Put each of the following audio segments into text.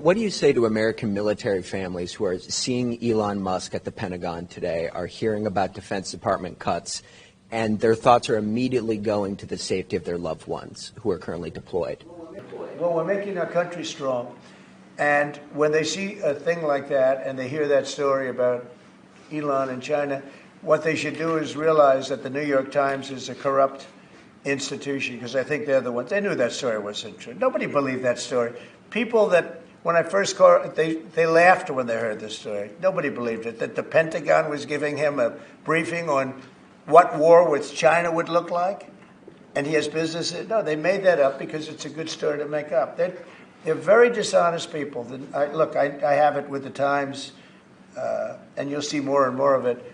what do you say to American military families who are seeing Elon Musk at the Pentagon today, are hearing about Defense Department cuts, and their thoughts are immediately going to the safety of their loved ones who are currently deployed? Well, we're making our country strong. And when they see a thing like that and they hear that story about Elon and China, what they should do is realize that the New York Times is a corrupt institution, because I think they're the ones. They knew that story wasn't true. Nobody believed that story. People that, when I first called, they laughed when they heard this story. Nobody believed it, that the Pentagon was giving him a briefing on what war with China would look like, and he has business. No, they made that up because it's a good story to make up. They're very dishonest people. I have it with the Times, and you'll see more and more of it.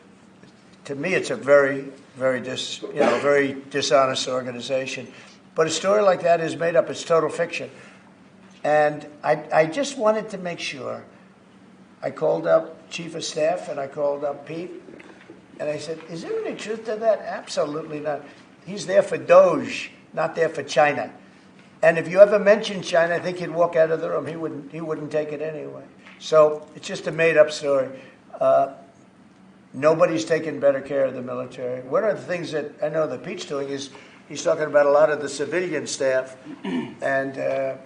To me, it's a very dishonest organization. But a story like that is made up. It's total fiction. And I just wanted to make sure. I called up Chief of Staff and I called up Pete, and I said, is there any truth to that? Absolutely not. He's there for Doge, not there for China. And if you ever mention China, I think he'd walk out of the room. He wouldn't take it anyway. So it's just a made-up story. Nobody's taking better care of the military. One of the things that I know that Pete's doing is he's talking about a lot of the civilian staff, and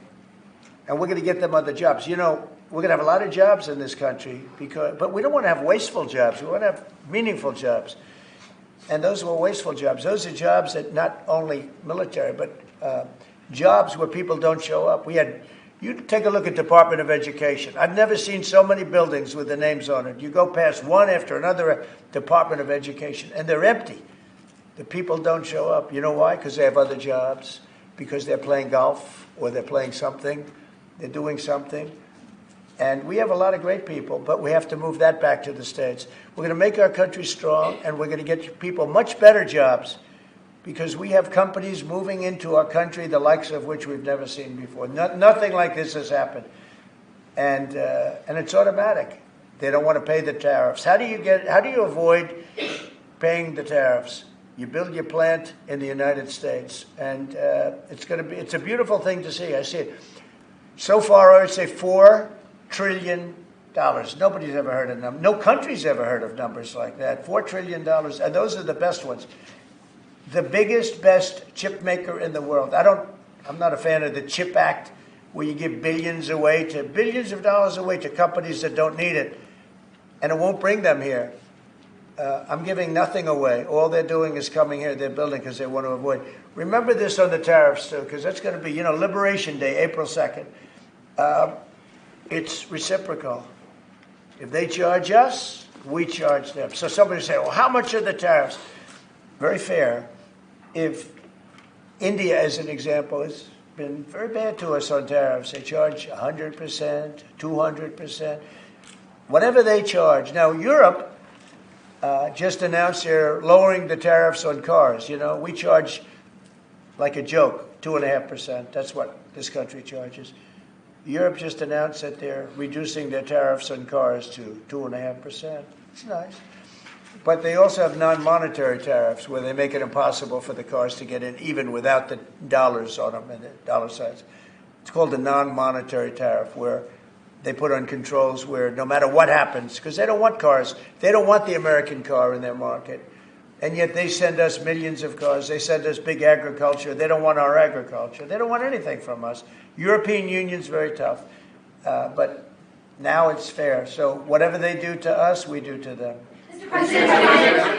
we're going to get them other jobs. You know, we're going to have a lot of jobs in this country, but we don't want to have wasteful jobs. We want to have meaningful jobs. And those were wasteful jobs. Those are jobs that not only military, but jobs where people don't show up. You take a look at Department of Education. I've never seen so many buildings with the names on it. You go past one after another Department of Education, and they're empty. The people don't show up. You know why? Because they have other jobs, because they're playing golf, or they're playing something. They're doing something. And we have a lot of great people, but we have to move that back to the States. We're going to make our country strong, and we're going to get people much better jobs, because we have companies moving into our country, the likes of which we've never seen before. Nothing like this has happened. And it's automatic. They don't want to pay the tariffs. How do you avoid paying the tariffs? You build your plant in the United States, and it's a beautiful thing to see. I see it. So far, I would say $4 trillion. Nobody's ever heard of them. No country's ever heard of numbers like that. $4 trillion, and those are the best ones. The biggest, best chip maker in the world. I'm not a fan of the CHIP Act, where you give billions of dollars away to companies that don't need it, and it won't bring them here. I'm giving nothing away. All they're doing is coming here. They're building because they want to avoid. Remember this on the tariffs, too, because that's going to be, Liberation Day, April 2nd. It's reciprocal. If they charge us, we charge them. So somebody say, well, how much are the tariffs? Very fair. If India, as an example, has been very bad to us on tariffs, they charge 100%, 200%, whatever they charge. Now, Europe just announced they're lowering the tariffs on cars. We charge, like a joke, 2.5%. That's what this country charges. Europe just announced that they're reducing their tariffs on cars to 2.5%. It's nice. But they also have non-monetary tariffs, where they make it impossible for the cars to get in, even without the dollars on them and the dollar signs. It's called a non-monetary tariff, where they put on controls where no matter what happens, because they don't want cars, they don't want the American car in their market, and yet they send us millions of cars. They send us big agriculture. They don't want our agriculture. They don't want anything from us. European Union's very tough, but now it's fair. So whatever they do to us, we do to them. Mr. President,